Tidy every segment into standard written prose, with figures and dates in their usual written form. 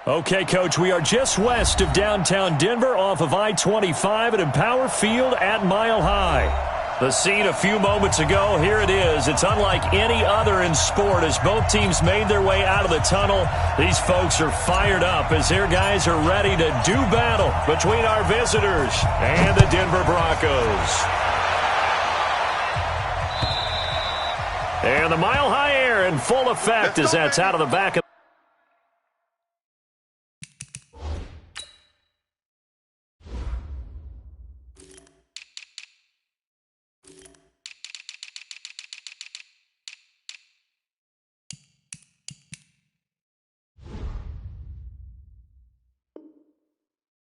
Okay, Coach, we are just west of downtown Denver off of I-25 at Empower Field at Mile High. The scene a few moments ago, here it is. It's unlike any other in sport as both teams made their way out of the tunnel. These folks are fired up as their guys are ready to do battle between our visitors and the Denver Broncos. And the Mile High air in full effect as that's out of the back of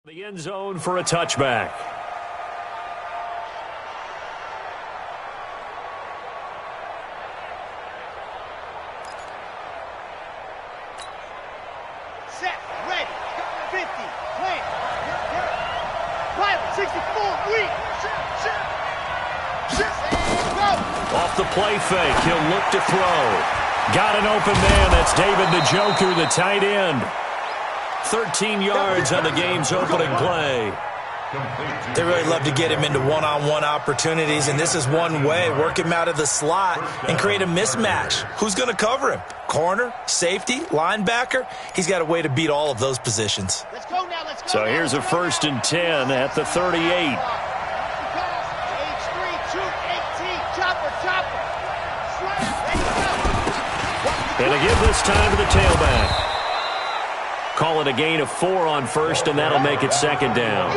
the end zone for a touchback. Set, ready, 50, plant, pilot, 64, weak, go. Off the play fake, he'll look to throw. Got an open man, that's David Njoku, the tight end. 13 yards on the game's opening play. They really love to get him into one-on-one opportunities, and this is one way. Work him out of the slot and create a mismatch. Who's going to cover him? Corner, safety, linebacker? He's got a way to beat all of those positions. Let's go now, let's go. So here's a 1st and 10 at the 38. H3, 218, chopper. And they give this time to the tailback. Call it a gain of 4 on 1st, and that'll make it 2nd down.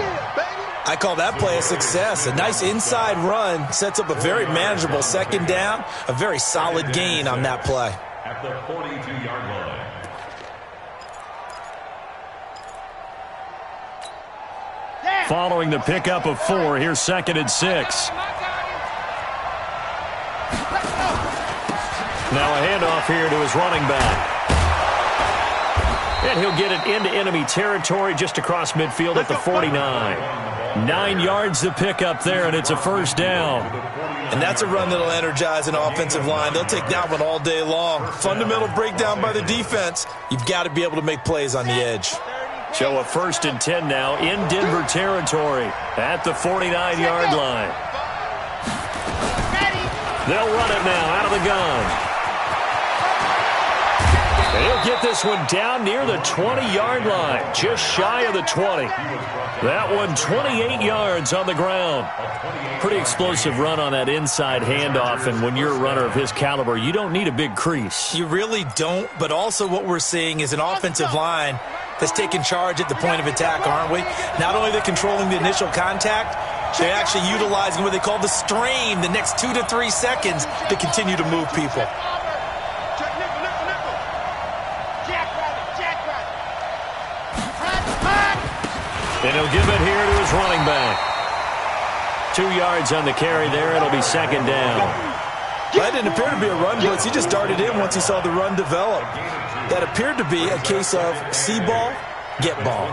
I call that play a success. A nice inside run sets up a very manageable 2nd down. A very solid gain on that play. At the 42-yard line. Following the pickup of 4, here's 2nd and 6. Now a handoff here to his running back. And he'll get it into enemy territory just across midfield at the 49. 9 yards to pick up there, and it's a 1st down. And that's a run that'll energize an offensive line. They'll take that one all day long. Fundamental breakdown by the defense. You've got to be able to make plays on the edge. So a 1st and 10 now in Denver territory at the 49-yard line. They'll run it now out of the gun. He'll get this one down near the 20-yard line, just shy of the 20. That one 28 yards on the ground. Pretty explosive run on that inside handoff, and when you're a runner of his caliber, you don't need a big crease. You really don't, but also what we're seeing is an offensive line that's taking charge at the point of attack, aren't we? Not only they're controlling the initial contact, they're actually utilizing what they call the strain, the next 2 to 3 seconds to continue to move people. And he'll give it here to his running back. 2 yards on the carry there. It'll be 2nd down. That didn't appear to be a run blitz. He just darted in once he saw the run develop. That appeared to be a case of see ball, get ball.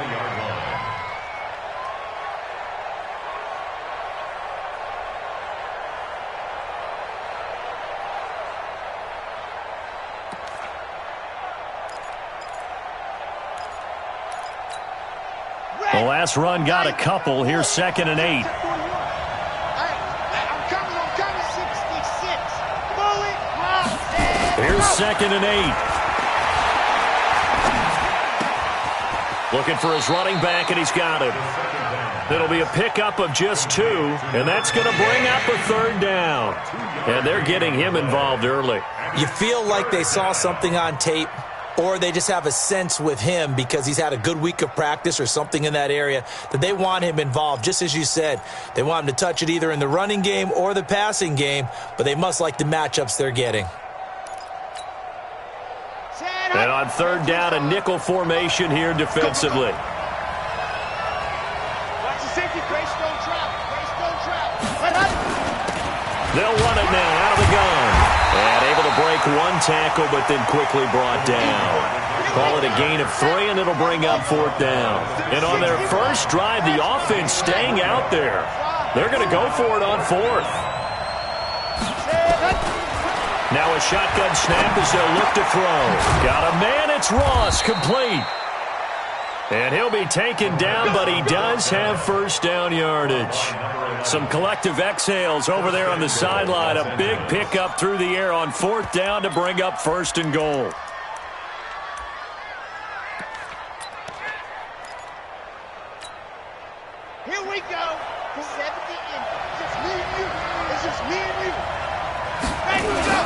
The last run got a couple. Here's 2nd and 8. I'm coming, 66. Bullet, Here's 2nd and 8. Looking for his running back, and he's got him. It'll be a pickup of just 2, and that's going to bring up a 3rd down. And they're getting him involved early. You feel like they saw something on tape, or they just have a sense with him because he's had a good week of practice or something in that area that they want him involved. Just as you said, they want him to touch it either in the running game or the passing game, but they must like the matchups they're getting. And on 3rd down, a nickel formation here defensively. Watch the safety, Grace, don't drop. They'll run it now out of the gun. And able to break one tackle, but then quickly brought down. Call it a gain of 3, and it'll bring up 4th down. And on their first drive, the offense staying out there. They're going to go for it on 4th. Now a shotgun snap as they'll look to throw. Got a man, it's Ross, complete. And he'll be taken down, but he does have first down yardage. Some collective exhales over there on the sideline. A big pickup through the air on 4th down to bring up 1st and goal. Here we go. 70 in. Just me and you. It's just me and you. Ready to go.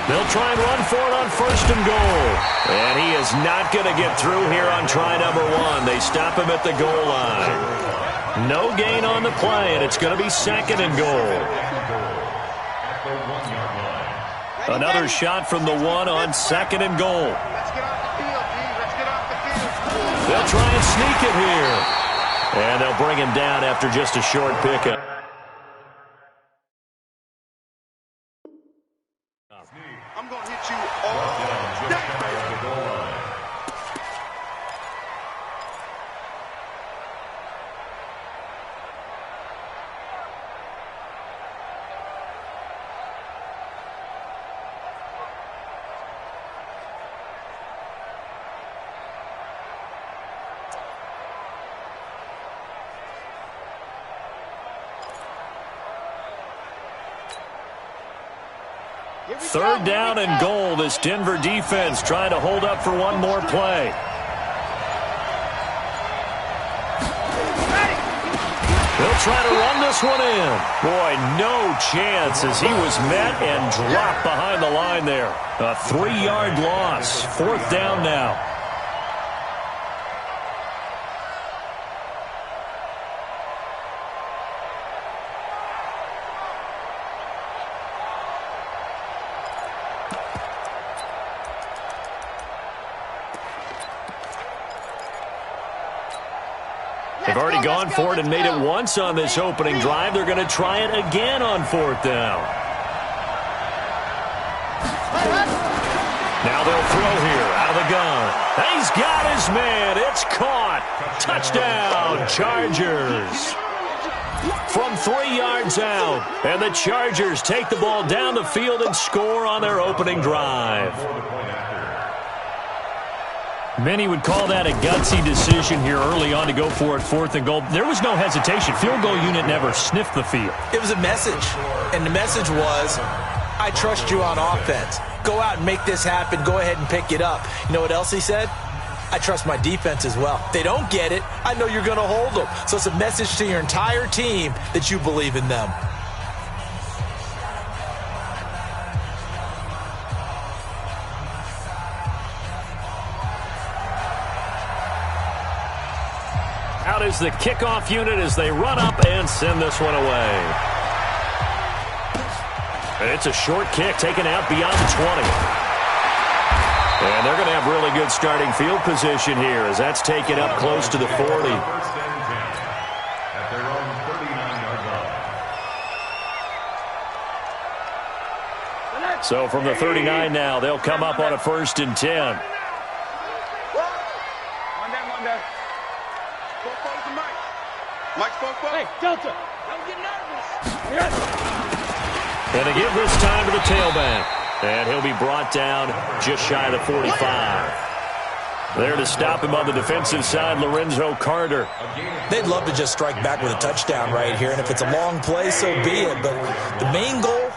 They'll try and run for it on 1st and goal. And he is not going to get through here on try number 1. They stop him at the goal line. No gain on the play, and it's going to be 2nd and goal. Another shot from the 1 on 2nd and goal. Let's get off the field, D. Let's get off the field. They'll try and sneak it here. And they'll bring him down after just a short pickup. I'm going to hit you all day. Third down and goal. This Denver defense trying to hold up for one more play. They'll try to run this one in. Boy, no chance as he was met and dropped behind the line there. A 3-yard loss. 4th down now. They've already gone for it and made it once on this opening drive. They're going to try it again on 4th down. Now they'll throw here out of the gun. He's got his man. It's caught. Touchdown, Chargers. From 3 yards out. And the Chargers take the ball down the field and score on their opening drive. Many would call that a gutsy decision here early on to go for it 4th and goal. There was no hesitation. Field goal unit never sniffed the field. It was a message, and the message was, I trust you on offense. Go out and make this happen. Go ahead and pick it up. You know what else he said? I trust my defense as well. If they don't get it, I know you're going to hold them. So it's a message to your entire team that you believe in them. Out is the kickoff unit as they run up and send this one away. And it's a short kick taken out beyond the 20. And they're going to have really good starting field position here as that's taken up close to the 40. First and 10 at their own 39-yard line. So from the 39 now, they'll come up on a 1st and 10. Hey, Delta, don't get nervous. Yes. And they give this time to the tailback. And he'll be brought down just shy of the 45. There to stop him on the defensive side, Lor'Renzo Carter. They'd love to just strike back with a touchdown right here, and if it's a long play, so be it. But the main goal,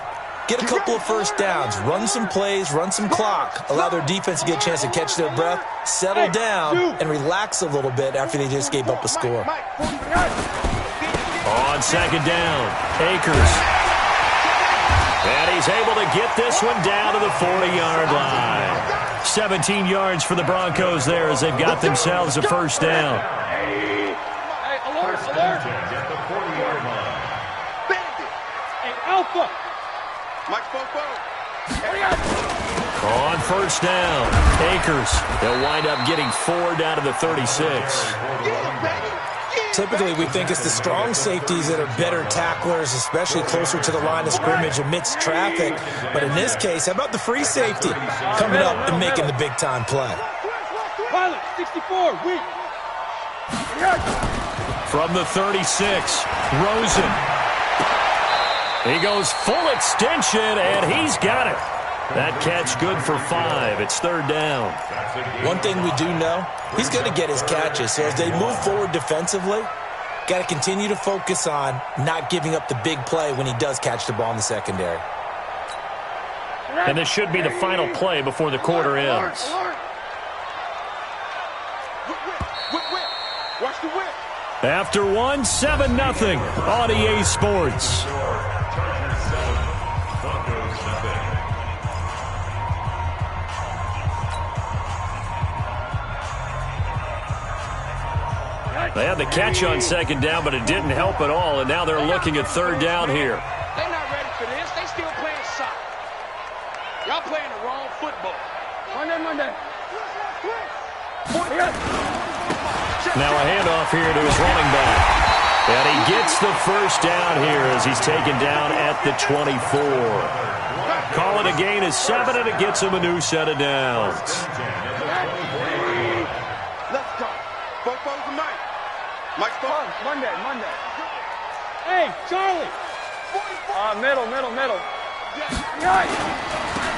get a couple of first downs, run some plays, run some clock, allow their defense to get a chance to catch their breath, settle down, and relax a little bit after they just gave up a score. On 2nd down, Akers. And he's able to get this one down to the 40-yard line. 17 yards for the Broncos there as they've got themselves a first down. Hey, alert, First alert. and 10 at the 40-yard line. Hey, Alpha. Mike Popo. On 1st down, Akers. They'll wind up getting 4 down to the 36. Typically, we think it's the strong safeties that are better tacklers, especially closer to the line of scrimmage amidst traffic. But in this case, how about the free safety coming up and making the big-time play? Pilot, 64, weak. From the 36, Rosen. He goes full extension, and he's got it. That catch good for 5. It's third down. One thing we do know, he's going to get his catches. So as they move forward defensively, got to continue to focus on not giving up the big play when he does catch the ball in the secondary. And this should be the final play before the quarter ends. Watch the whip. After one, 7-0 on EA Sports. They had the catch on second down, but it didn't help at all, and now they're looking at third down here. They're not ready for this. They still playing soccer. Y'all playing the wrong football. Monday. Now a handoff here to his running back. And he gets the first down here as he's taken down at the 24. Call it a gain of 7, and it gets him a new set of downs. Let's go. Football tonight. Mike Stone. Monday. Hey, Charlie. Middle.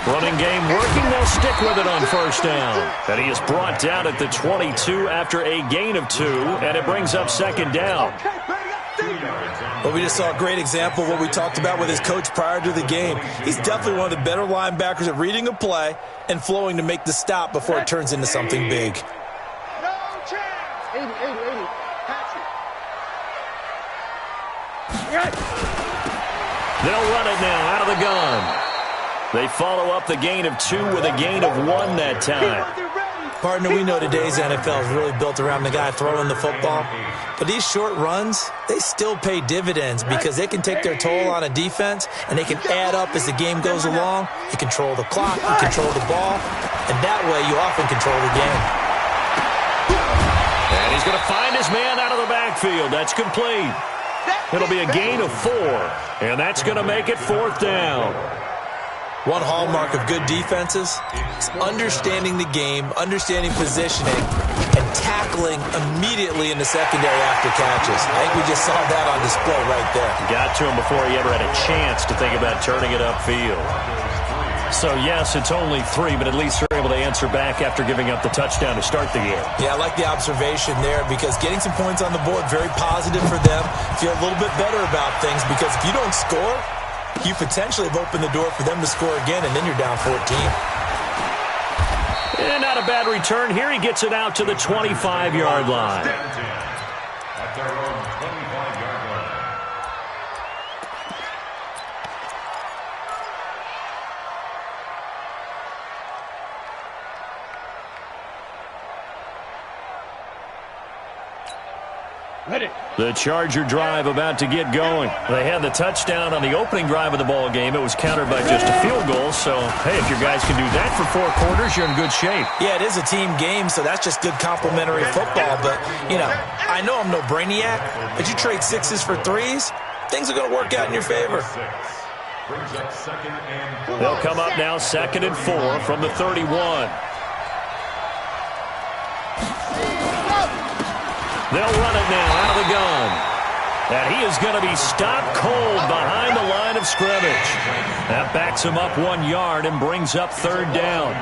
Running game working. They'll stick with it on first down. And he is brought down at the 22 after a gain of 2, and it brings up second down. Well, we just saw a great example of what we talked about with his coach prior to the game. He's definitely one of the better linebackers at reading a play and flowing to make the stop before it turns into something big. No chance. 80. Patrick. They'll run it now out of the gun. They follow up the gain of 2 with a gain of 1 that time. Partner, we know today's NFL is really built around the guy throwing the football. But these short runs, they still pay dividends because they can take their toll on a defense, and they can add up as the game goes along. You control the clock, you control the ball, and that way you often control the game. And he's going to find his man out of the backfield. That's complete. It'll be a gain of 4, and that's going to make it fourth down. One hallmark of good defenses is understanding the game, understanding positioning, and tackling immediately in the secondary after catches. I think we just saw that on display right there. Got to him before he ever had a chance to think about turning it upfield. So, yes, it's only 3, but at least they're able to answer back after giving up the touchdown to start the game. Yeah, I like the observation there because getting some points on the board, very positive for them. Feel a little bit better about things because if you don't score, you potentially have opened the door for them to score again, and then you're down 14. And not a bad return here. He gets it out to the 25-yard line. At their own 25-yard line. Ready. The Charger drive about to get going. They had the touchdown on the opening drive of the ball game. It was countered by just a field goal. So, hey, if your guys can do that for 4 quarters, you're in good shape. Yeah, it is a team game, so that's just good complimentary football. But, you know, I know I'm no brainiac, but you trade 6s for 3s, things are going to work out in your favor. Brings up 2nd and 4. They'll come up now 2nd and 4 from the 31. They'll run it now out of the gun. And he is going to be stopped cold behind the line of scrimmage. That backs him up 1 yard and brings up third down.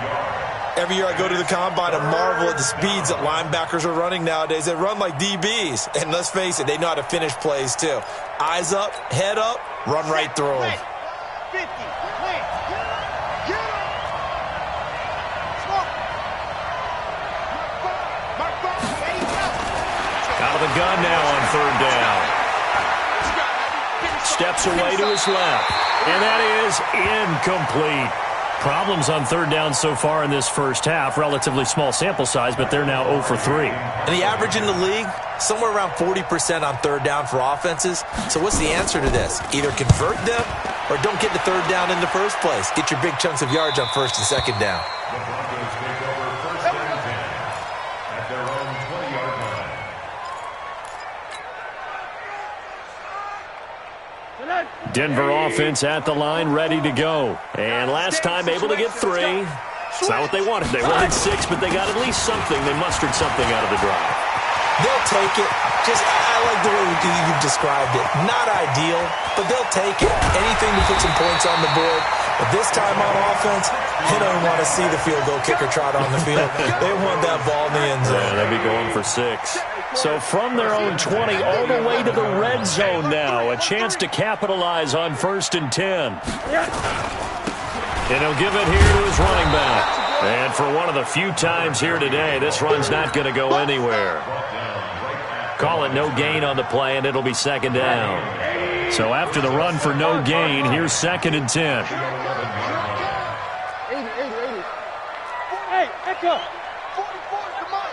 Every year I go to the combine and marvel at the speeds that linebackers are running nowadays. They run like DBs. And let's face it, they know how to finish plays too. Eyes up, head up, run right through them. 50. Get him. Out of the gun now on third down. Steps away to his left. And that is incomplete. Problems on third down so far in this first half. Relatively small sample size, but they're now 0 for 3. And the average in the league, somewhere around 40% on third down for offenses. So what's the answer to this? Either convert them or don't get the third down in the first place. Get your big chunks of yards on first and second down. The Broncos take over 1st and 10 at their own 20-yard line. Denver offense at the line, ready to go. And last time able to get 3. It's not what they wanted. They wanted 6, but they got at least something. They mustered something out of the drive. They'll take it. I like the way you've described it. Not ideal, but they'll take it. Anything to put some points on the board. But this time on offense, they don't want to see the field goal kicker trot on the field. They want that ball in the end zone. Yeah, they'll be going for 6. So from their own 20 all the way to the red zone now. A chance to capitalize on 1st and 10. And he'll give it here to his running back. And for one of the few times here today, this run's not going to go anywhere. Call it no gain on the play, and it'll be 2nd down. So after the run for no gain, here's 2nd and 10. 80. Hey, Echo. 44, come on.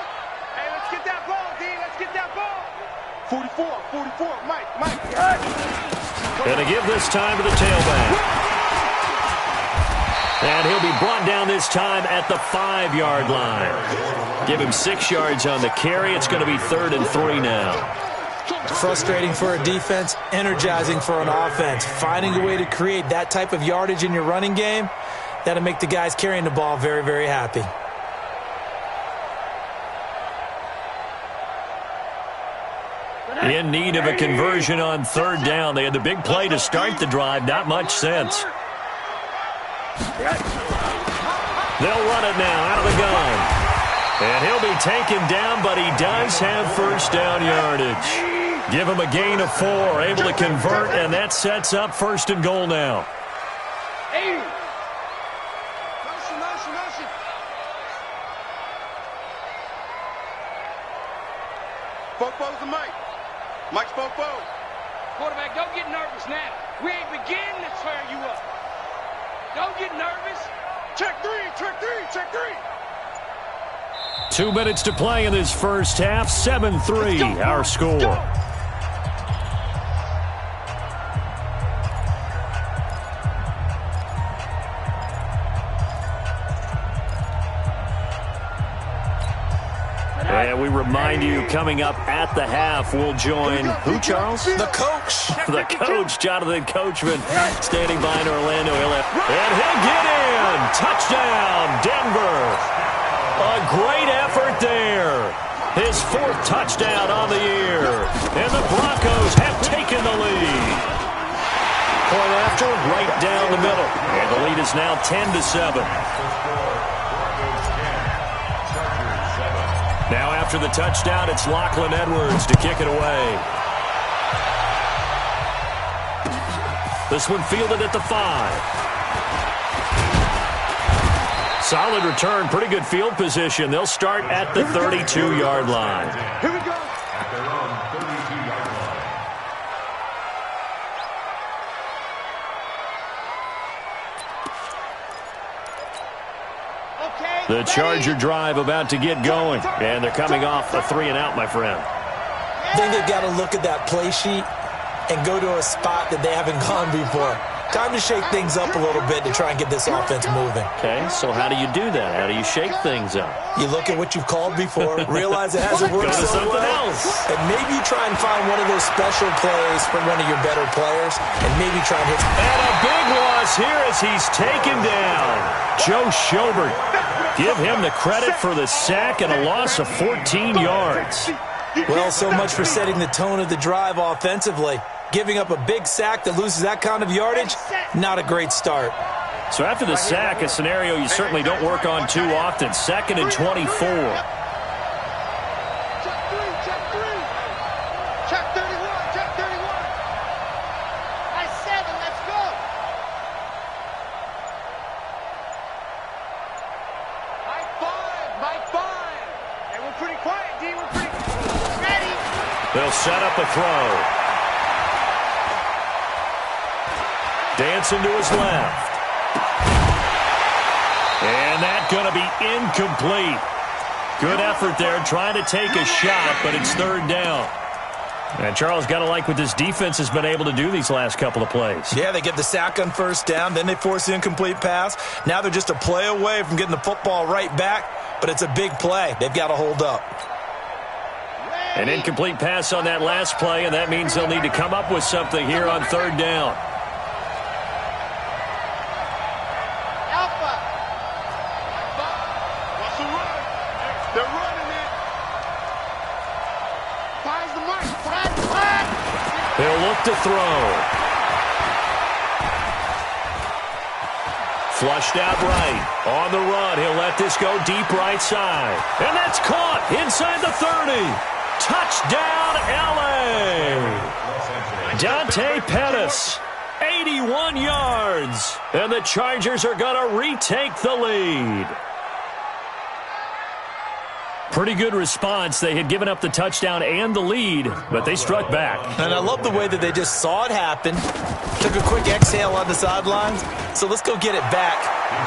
Hey, let's get that ball, D. Let's get that ball. 44, Mike. Going to give this time to the tailback. And he'll be brought down this time at the 5-yard line. Give him 6 yards on the carry. It's going to be 3rd and 3 now. Frustrating for a defense, energizing for an offense. Finding a way to create that type of yardage in your running game, that'll make the guys carrying the ball very, very happy. In need of a conversion on 3rd down. They had the big play to start the drive. Not much sense. They'll run it now out of the gun. And he'll be taken down, but he does have 1st down yardage. Give him a gain of 4, able to convert, and that sets up 1st and goal now. 80. Motion. Fofo's the Mike. Mike's Fofo. Quarterback, don't get nervous now. We ain't beginning to turn you up. Don't get nervous. Check 3. 2 minutes to play in this first half. 7-3, our score. And we remind you, coming up at the half, we'll join who, Charles? The coach. The coach, Jonathan Coachman, standing by in Orlando. And he'll get in. Touchdown, Denver. A great effort there. His 4th touchdown on the year. And the Broncos have taken the lead. Point after, right down the middle. And the lead is now 10-7. Now after the touchdown, it's Lachlan Edwards to kick it away. This one fielded at the 5. Solid return, pretty good field position. They'll start at the 32-yard line. Here we go. At their own 32-yard line. The Charger drive about to get going, and they're coming off a 3-and-out, my friend. I think they've got to look at that play sheet and go to a spot that they haven't gone before. Time to shake things up a little bit to try and get this offense moving. Okay, so how do you do that? How do you shake things up? You look at what you've called before, realize it hasn't worked Go to so something well, else. and maybe you try and find one of those special plays from one of your better players, and maybe try and hit. And a big loss here as he's taken down. Joe Schobert. Give him the credit for the sack and a loss of 14 yards. Well, so much for setting the tone of the drive offensively. Giving up a big sack that loses that kind of yardage, not a great start. So after the sack, a scenario you certainly don't work on too often. 2nd and 24. Check 3. Check 31. I 7. Let's go. Mike 5. Hey, we're pretty quiet, D. We're pretty ready. They'll set up a throw. Dancing to his left. And that's going to be incomplete. Good effort there, trying to take a shot, but it's 3rd down. And Charles, got to like what this defense has been able to do these last couple of plays. Yeah, they get the sack on 1st down, then they force the incomplete pass. Now they're just a play away from getting the football right back, but it's a big play. They've got to hold up. An incomplete pass on that last play, and that means they'll need to come up with something here on 3rd down. They're running it. Finds the mark. They'll look to throw. Flushed out right. On the run, he'll let this go deep right side. And that's caught inside the 30. Touchdown, L.A. Dante Pettis, 81 yards. And the Chargers are going to retake the lead. Pretty good response. They had given up the touchdown and the lead, but they struck back. And I love the way that they just saw it happen, took a quick exhale on the sidelines. So let's go get it back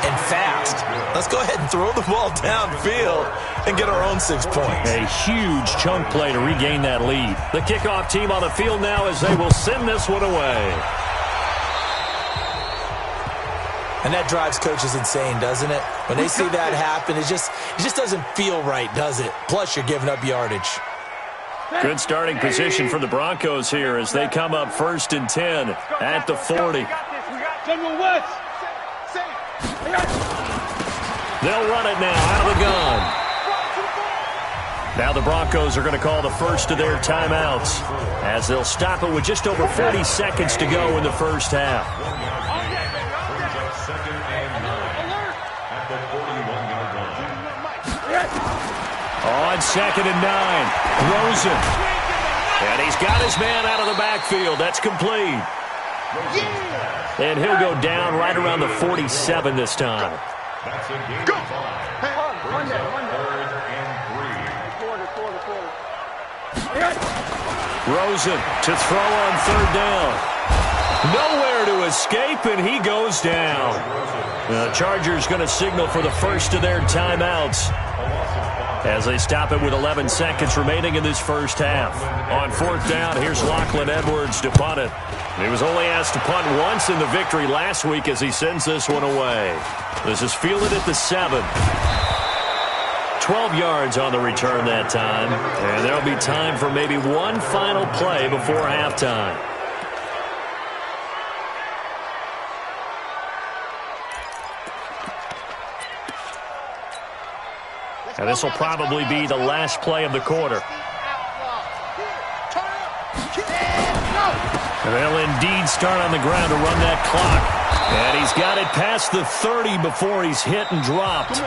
and fast. Let's go ahead and throw the ball downfield and get our own 6 points. A huge chunk play to regain that lead. The kickoff team on the field now as they will send this one away. And that drives coaches insane, doesn't it? When they see that happen, it just doesn't feel right, does it? Plus, you're giving up yardage. Good starting position for the Broncos here as they come up 1st and 10 at the 40. They'll run it now out of the gun. Now the Broncos are going to call the first of their timeouts as they'll stop it with just over 40 seconds to go in the first half. On 2nd and 9, Rosen. And he's got his man out of the backfield. That's complete. And he'll go down right around the 47 this time. Go! Rosen to throw on 3rd down. Nowhere to escape, and he goes down. The Chargers going to signal for the first of their timeouts as they stop it with 11 seconds remaining in this first half. On 4th down, here's Lachlan Edwards to punt it. He was only asked to punt once in the victory last week as he sends this one away. This is fielded at the 7. 12 yards on the return that time. And there'll be time for maybe one final play before halftime. And this will probably be the last play of the quarter. And they'll indeed start on the ground to run that clock. And he's got it past the 30 before he's hit and dropped.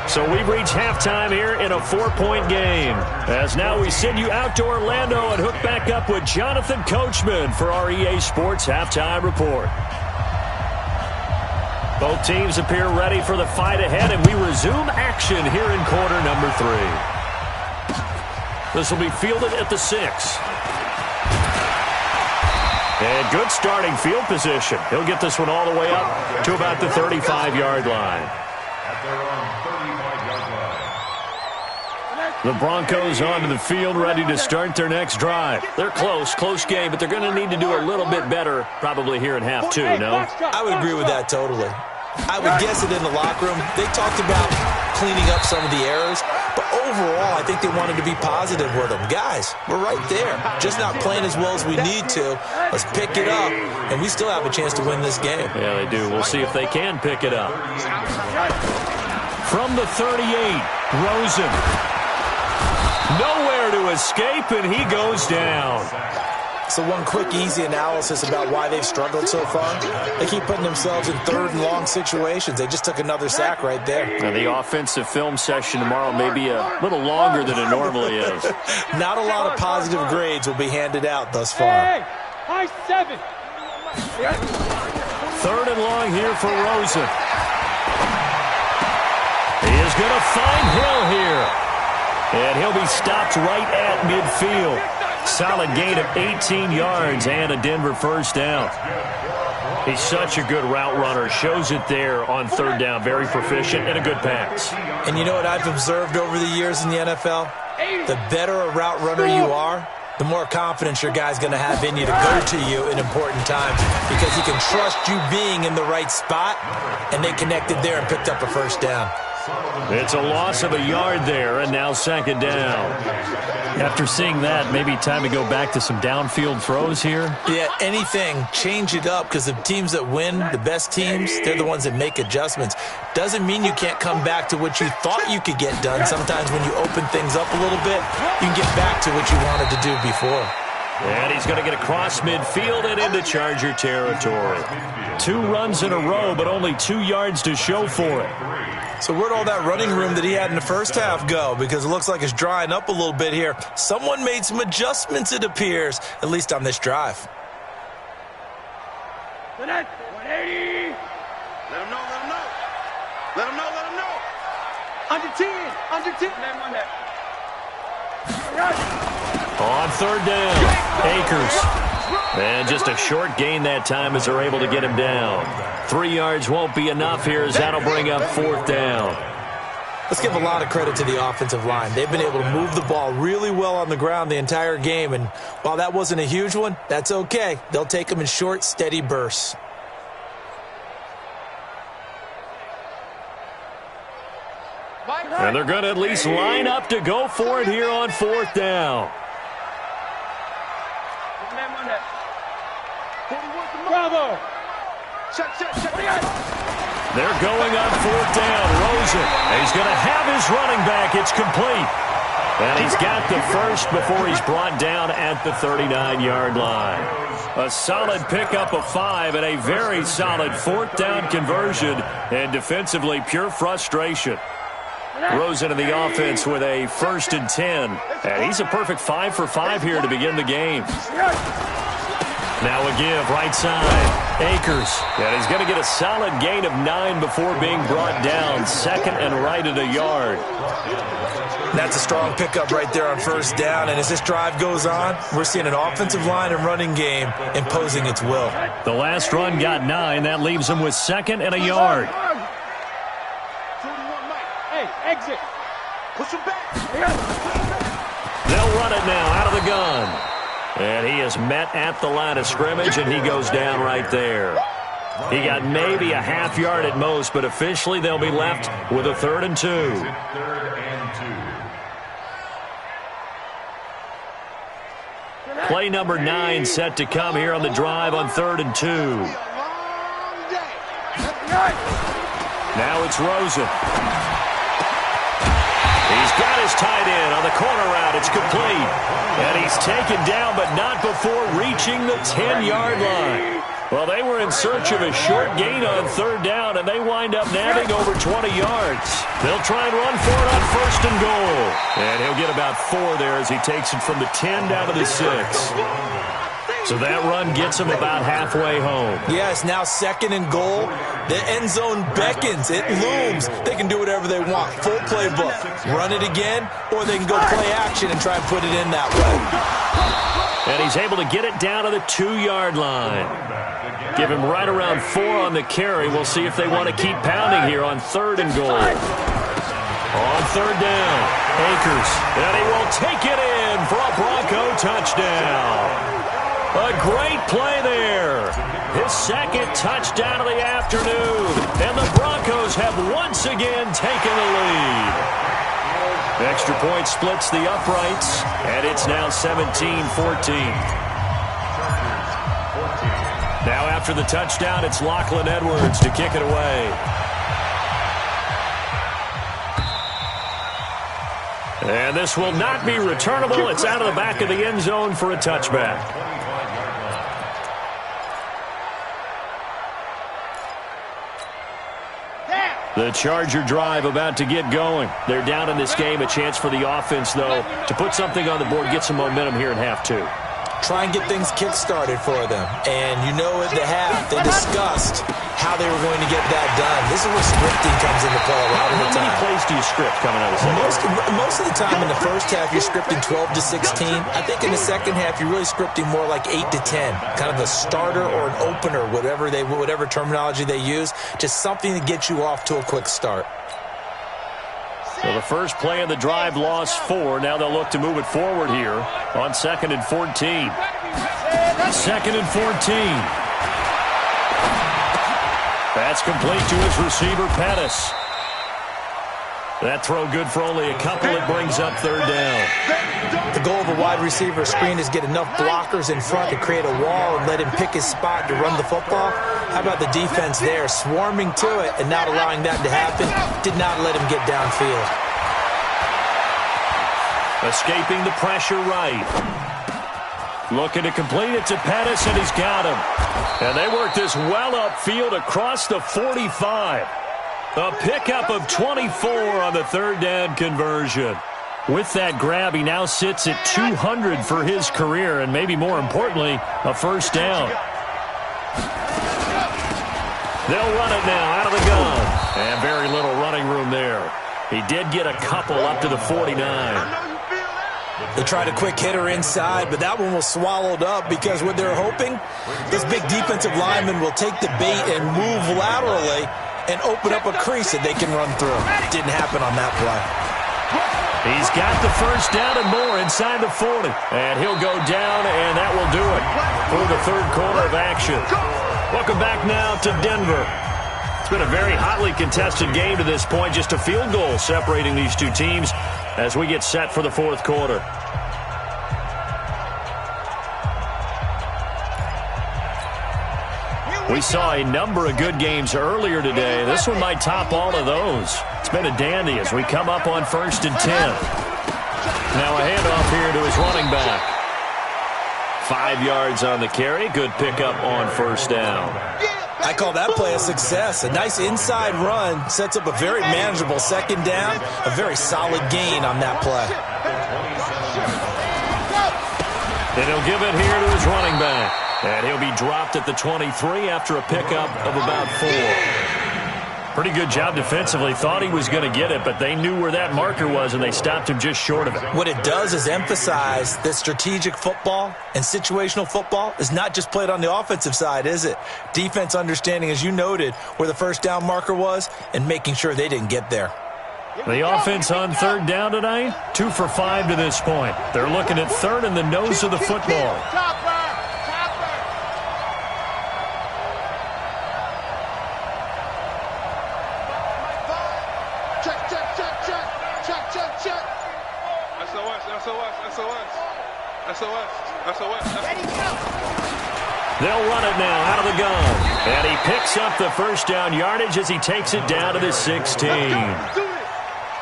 So we've reached halftime here in a 4-point game. As now we send you out to Orlando and hook back up with Jonathan Coachman for our EA Sports Halftime Report. Both teams appear ready for the fight ahead, and we resume action here in quarter number 3. This will be fielded at the 6. And good starting field position. He'll get this one all the way up to about the 35-yard line. At their own 35-yard line. The Broncos onto the field, ready to start their next drive. They're close game, but they're going to need to do a little bit better probably here in half 2, no? I would agree with that totally. I would guess it in the locker room. They talked about cleaning up some of the errors, but overall, I think they wanted to be positive with them. Guys, we're right there. Just not playing as well as we need to. Let's pick it up, and we still have a chance to win this game. Yeah, they do. We'll see if they can pick it up. From the 38, Rosen. Nowhere to escape, and he goes down. So one quick, easy analysis about why they've struggled so far. They keep putting themselves in 3rd and long situations. They just took another sack right there. Now, the offensive film session tomorrow may be a little longer than it normally is. Not a lot of positive grades will be handed out thus far. High 7. 3rd and long here for Rosen. He is going to find Hill here. And he'll be stopped right at midfield. Solid gain of 18 yards and a Denver first down. He's such a good route runner. Shows it there on 3rd down. Very proficient and a good pass. And you know what I've observed over the years in the NFL? The better a route runner you are, the more confidence your guy's going to have in you to go to you in important times because he can trust you being in the right spot, and they connected there and picked up a first down. It's a loss of a yard there, and now 2nd down. After seeing that, maybe time to go back to some downfield throws here. Yeah, anything. Change it up because the teams that win, the best teams, they're the ones that make adjustments. Doesn't mean you can't come back to what you thought you could get done. Sometimes when you open things up a little bit, you can get back to what you wanted to do before. And he's going to get across midfield and into Charger territory. 2 runs in a row, but only 2 yards to show for it. So where'd all that running room that he had in the first half go? Because it looks like it's drying up a little bit here. Someone made some adjustments, it appears, at least on this drive. 180. Let him know, let him know. Let him know, let him know. Under 10. Under 10. On third down, Akers. And just a short gain that time as they're able to get him down. 3 yards won't be enough here as that'll bring up 4th down. Let's give a lot of credit to the offensive line. They've been able to move the ball really well on the ground the entire game. And while that wasn't a huge one, that's okay. They'll take them in short, steady bursts. And they're going to at least line up to go for it here on 4th down. Bravo. They're going on 4th down. Rosen. He's going to have his running back. It's complete. And he's got the first before he's brought down at the 39-yard line. A solid pickup of 5 and a very solid 4th down conversion. And defensively, pure frustration. Rosen in the offense with a 1st and 10. And he's a perfect 5 for 5 here to begin the game. Now a give, right side. Akers. And he's going to get a solid gain of 9 before being brought down. 2nd and right at a yard. That's a strong pickup right there on 1st down. And as this drive goes on, we're seeing an offensive line and running game imposing its will. The last run got 9. That leaves him with 2nd and a yard. Hey, exit. Push him back. They'll run it now out of the gun. And he is met at the line of scrimmage, and he goes down right there. He got maybe a half yard at most, but officially they'll be left with a 3rd and 2. 3rd and 2. Play number 9 set to come here on the drive on 3rd and 2. Now it's Rosen. He's got his tight end on the corner route. It's complete. And he's taken down, but not before reaching the 10-yard line. Well, they were in search of a short gain on 3rd down, and they wind up nabbing over 20 yards. They'll try and run for it on 1st and goal. And he'll get about 4 there as he takes it from the 10 down to the 6. So that run gets him about halfway home. Yes, now 2nd and goal. The end zone beckons. It looms. They can do whatever they want. Full playbook. Run it again, or they can go play action and try and put it in that way. And he's able to get it down to the 2-yard line. Give him right around 4 on the carry. We'll see if they want to keep pounding here on 3rd and goal. On 3rd down, Akers. And he will take it in for a Bronco touchdown. A great play there. His 2nd touchdown of the afternoon. And the Broncos have once again taken the lead. Extra point splits the uprights, and it's now 17-14. Now after the touchdown, it's Lachlan Edwards to kick it away. And this will not be returnable. It's out of the back of the end zone for a touchback. The Charger drive about to get going. They're down in this game. A chance for the offense, though, to put something on the board, get some momentum here in half 2. Try and get things kick-started for them. And you know at the half, they discussed how they were going to get that done. This is where scripting comes into play a lot of the time. How many plays do you script coming out of the second? Most of the time in the first half, you're scripting 12 to 16. I think in the second half, you're really scripting more like 8 to 10. Kind of a starter or an opener, whatever terminology they use. Just something to get you off to a quick start. So the first play of the drive lost 4. Now they'll look to move it forward here on 2nd and 14. 2nd and 14. That's complete to his receiver, Pettis. That throw good for only a couple. It brings up 3rd down. The goal of a wide receiver screen is get enough blockers in front to create a wall and let him pick his spot to run the football. How about the defense there, swarming to it and not allowing that to happen? Did not let him get downfield. Escaping the pressure right. Looking to complete it to Pettis, and he's got him. And they work this well upfield across the 45. A pickup of 24 on the third down conversion. With that grab, he now sits at 200 for his career, and maybe more importantly, a first down. They'll run it now out of the gun. And very little running room there. He did get a couple up to the 49. They tried a quick hitter inside, but that one was swallowed up because what they're hoping, this big defensive lineman will take the bait and move laterally and open up a crease that they can run through. Didn't happen on that play. He's got the first down and more inside the 40. And he'll go down, and that will do it for the third quarter of action. Welcome back now to Denver. It's been a very hotly contested game to this point. Just a field goal separating these two teams as we get set for the fourth quarter. We saw a number of good games earlier today. This one might top all of those. It's been a dandy as we come up on 1st and 10. Now a handoff here to his running back. 5 yards on the carry. Good pickup on first down. I call that play a success. A nice inside run sets up a very manageable second down. A very solid gain on that play. And he'll give it here to his running back. And he'll be dropped at the 23 after a pickup of about 4. Pretty good job defensively. Thought he was going to get it, but they knew where that marker was, and they stopped him just short of it. What it does is emphasize that strategic football and situational football is not just played on the offensive side, is it? Defense understanding, as you noted, where the first down marker was and making sure they didn't get there. The offense on third down tonight, 2 for 5 to this point. They're looking at third in the nose of the football. They'll run it now out of the gun. And he picks up the first down yardage as he takes it down to the 16.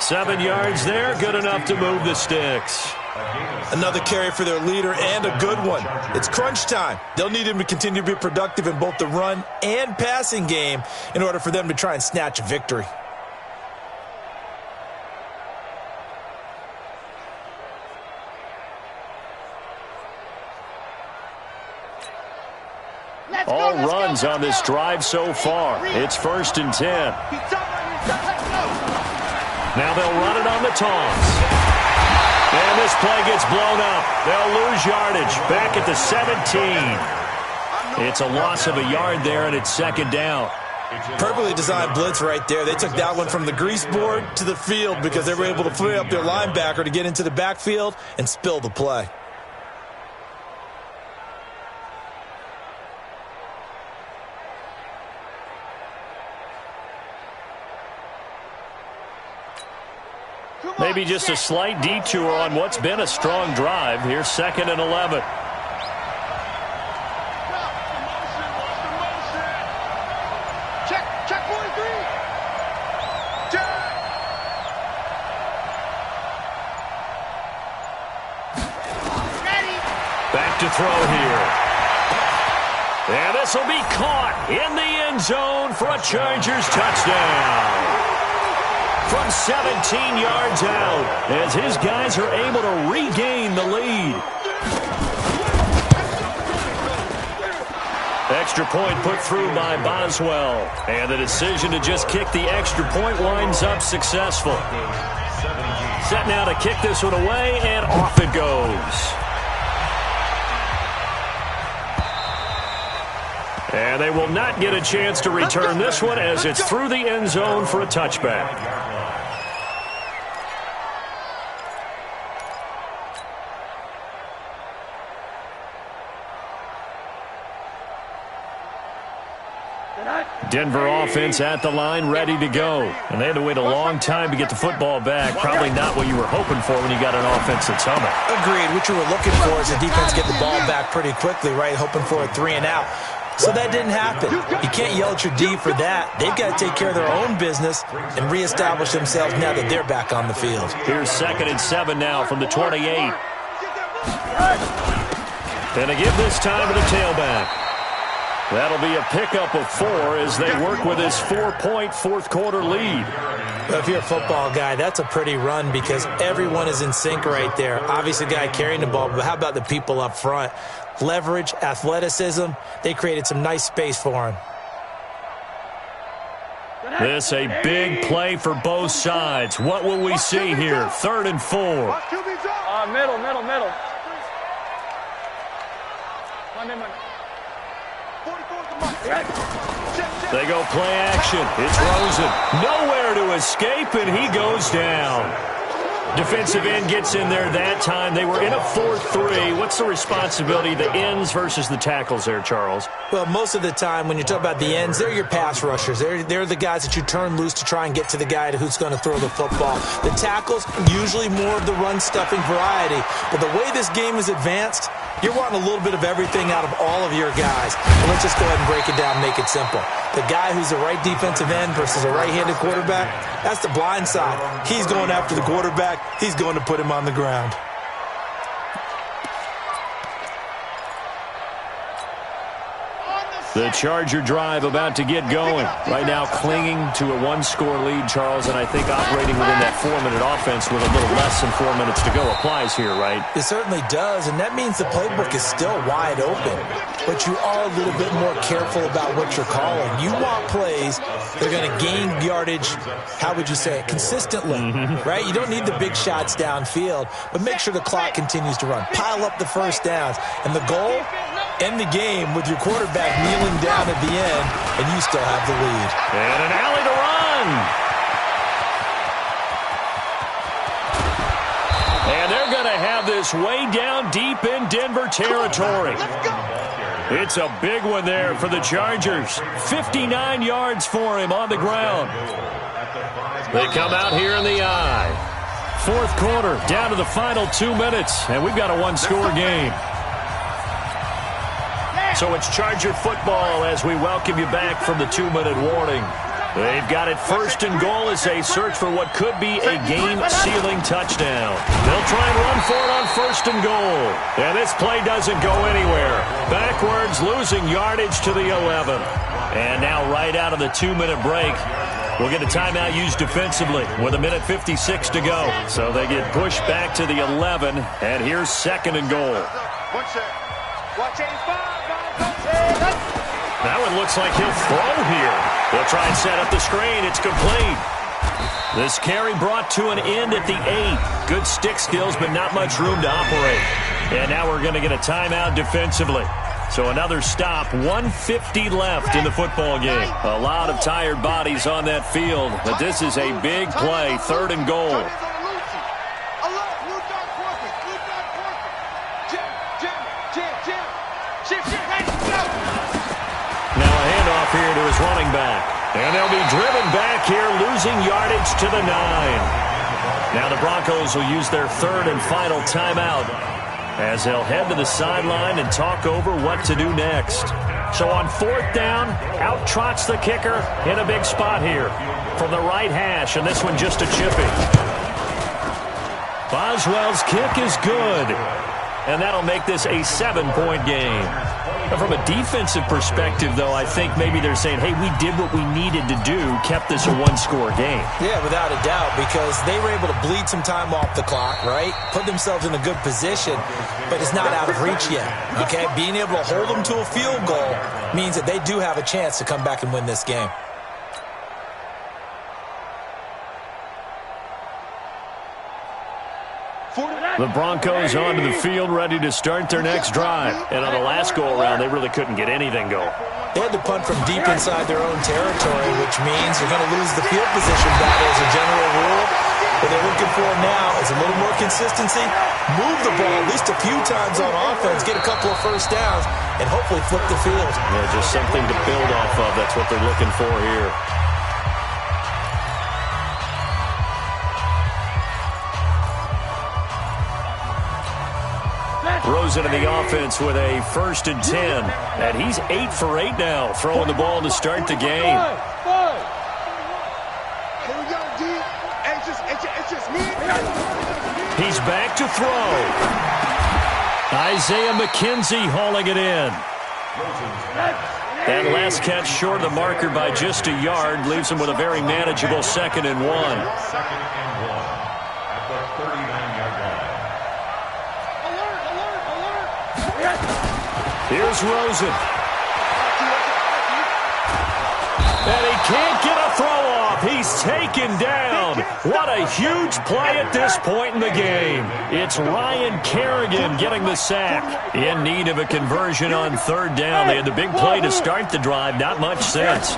7 yards there, good enough to move the sticks. Another carry for their leader and a good one. It's crunch time. They'll need him to continue to be productive in both the run and passing game in order for them to try and snatch a victory. All runs on this drive so far. It's 1st and 10. Now they'll run it on the toss. And this play gets blown up. They'll lose yardage back at the 17. It's a loss of a yard there, and it's second down. Perfectly designed blitz right there. They took that one from the grease board to the field because they were able to free up their linebacker to get into the backfield and spill the play. Maybe just a slight detour on what's been a strong drive. Here's 2nd and 11. Check 43. Back to throw here. And this will be caught in the end zone for a Chargers touchdown. From 17 yards out, as his guys are able to regain the lead. Extra point put through by Boswell. And the decision to just kick the extra point winds up successful. Set now to kick this one away, and off it goes. And they will not get a chance to return this one as it's through the end zone for a touchback. Denver offense at the line, ready to go. And they had to wait a long time to get the football back. Probably not what you were hoping for when you got an offense that's humming. Agreed. What you were looking for is the defense get the ball back pretty quickly, right? Hoping for a 3 and out. So that didn't happen. You can't yell at your D for that. They've got to take care of their own business and reestablish themselves now that they're back on the field. Here's 2nd and 7 now from the 28. And to give this time to the tailback. That'll be a pickup of 4 as they work with his 4-point fourth-quarter lead. If you're a football guy, that's a pretty run because everyone is in sync right there. Obviously, the guy carrying the ball, but how about the people up front? Leverage, athleticism, they created some nice space for him. This a big play for both sides. What will we see here? 3rd and 4. Middle. They go play action. It's Rosen. Nowhere to escape, and he goes down. Defensive end gets in there that time. They were in a 4-3. What's the responsibility, the ends versus the tackles there, Charles? Well, most of the time when you talk about the ends, they're your pass rushers. They're the guys that you turn loose to try and get to the guy who's going to throw the football. The tackles, usually more of the run-stuffing variety. But the way this game is advanced, you're wanting a little bit of everything out of all of your guys. And let's just go ahead and break it down, make it simple. The guy who's a right defensive end versus a right-handed quarterback, that's the blind side. He's going after the quarterback. He's going to put him on the ground. The Charger drive about to get going. Right now clinging to a 1-score lead, Charles, and I think operating within that 4-minute offense with a little less than 4 minutes to go applies here, right? It certainly does, and that means the playbook is still wide open. But you are a little bit more careful about what you're calling. You want plays that are going to gain yardage, how would you say it, consistently, right? You don't need the big shots downfield, but make sure the clock continues to run. Pile up the first downs. And the goal, end the game with your quarterback kneeling down at the end, and you still have the lead. And an alley to run. And they're going to have this way down deep in Denver territory. It's a big one there for the Chargers. 59 yards for him on the ground. They come out here in the eye. 4th quarter, down to the final 2 minutes, and we've got a 1-score game. So it's Charger football as we welcome you back from the 2-minute warning. They've got it 1st and goal as they search for what could be a game-sealing touchdown. They'll try and run for it on 1st and goal. And this play doesn't go anywhere. Backwards, losing yardage to the 11. And now right out of the 2-minute break, we'll get a timeout used defensively with 1:56 to go. So they get pushed back to the 11, and here's 2nd and goal. Watch 85. Now it looks like he'll throw here. They'll try and set up the screen. It's complete. This carry brought to an end at the 8. Good stick skills, but not much room to operate. And now we're going to get a timeout defensively. So another stop, 1:50 left in the football game. A lot of tired bodies on that field, but this is a big play, 3rd and goal. Here to his running back. And they'll be driven back here, losing yardage to the 9. Now the Broncos will use their 3rd and final timeout as they'll head to the sideline and talk over what to do next. So on 4th down, out trots the kicker in a big spot here from the right hash, and this one just a chipping. Boswell's kick is good, and that'll make this a 7-point game. From a defensive perspective, though, I think maybe they're saying, hey, we did what we needed to do, kept this a 1-score game. Yeah, without a doubt, because they were able to bleed some time off the clock, right? Put themselves in a good position, but it's not out of reach yet, okay? Being able to hold them to a field goal means that they do have a chance to come back and win this game. The Broncos onto the field, ready to start their next drive. And on the last go-around, they really couldn't get anything going. They had to punt from deep inside their own territory, which means you're going to lose the field position battle as a general rule. What they're looking for now is a little more consistency, move the ball at least a few times on offense, get a couple of first downs, and hopefully flip the field. Yeah, just something to build off of. That's what they're looking for here. Rosen in the offense with a 1st and 10. And he's 8 for 8 now, throwing the ball to start the game. Here we go, D. It's just me. He's back to throw. Isaiah McKenzie hauling it in. That last catch short of the marker by just a yard leaves him with a very manageable 2nd and 1. 2nd and 1 at the 39-yard line. Here's Rosen. And he can't get a throw off. He's taken down. What a huge play at this point in the game. It's Ryan Kerrigan getting the sack. In need of a conversion on 3rd down. They had the big play to start the drive. Not much sense.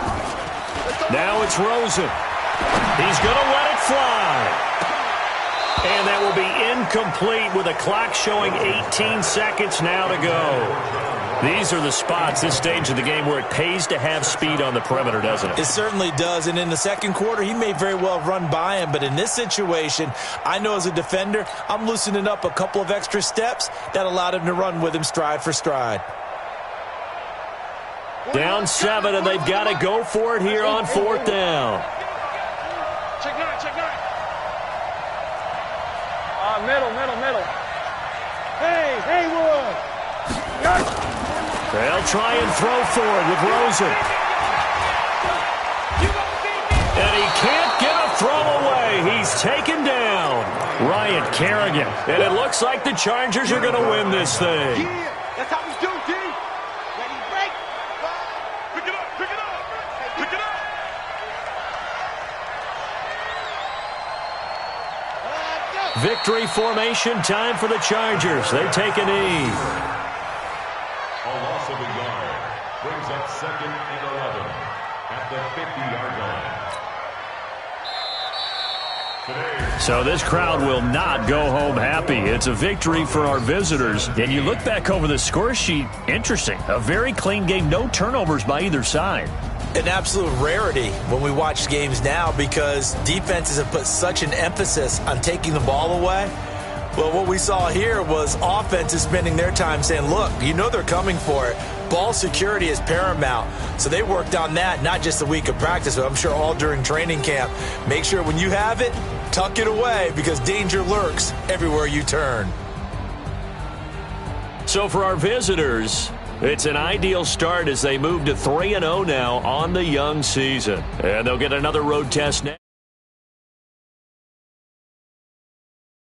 Now it's Rosen. He's going to let it fly. And that will be incomplete with a clock showing 18 seconds now to go. These are the spots, this stage of the game, where it pays to have speed on the perimeter, doesn't it? It certainly does, and in the 2nd quarter, he may very well run by him, but in this situation, I know as a defender, I'm loosening up a couple of extra steps that allowed him to run with him stride for stride. Down 7, and they've got to go for it here on 4th down. Check 9, check 9. Middle. Hey, Haywood. They'll try and throw forward with Rosen. And he can't get a throw away. He's taken down. Ryan Kerrigan. And it looks like the Chargers are going to win this thing. Yeah, that's how we do, D. Ready, break. Pick it up. Victory formation time for the Chargers. They take a knee. A loss of a yard brings up 2nd and 11 at the 50-yard line. So this crowd will not go home happy. It's a victory for our visitors. And you look back over the score sheet, interesting. A very clean game, no turnovers by either side. An absolute rarity when we watch games now because defenses have put such an emphasis on taking the ball away. Well, what we saw here was offenses spending their time saying, look, you know they're coming for it. Ball security is paramount. So they worked on that, not just a week of practice, but I'm sure all during training camp. Make sure when you have it, tuck it away because danger lurks everywhere you turn. So for our visitors, it's an ideal start as they move to 3-0 now on the young season. And they'll get another road test next.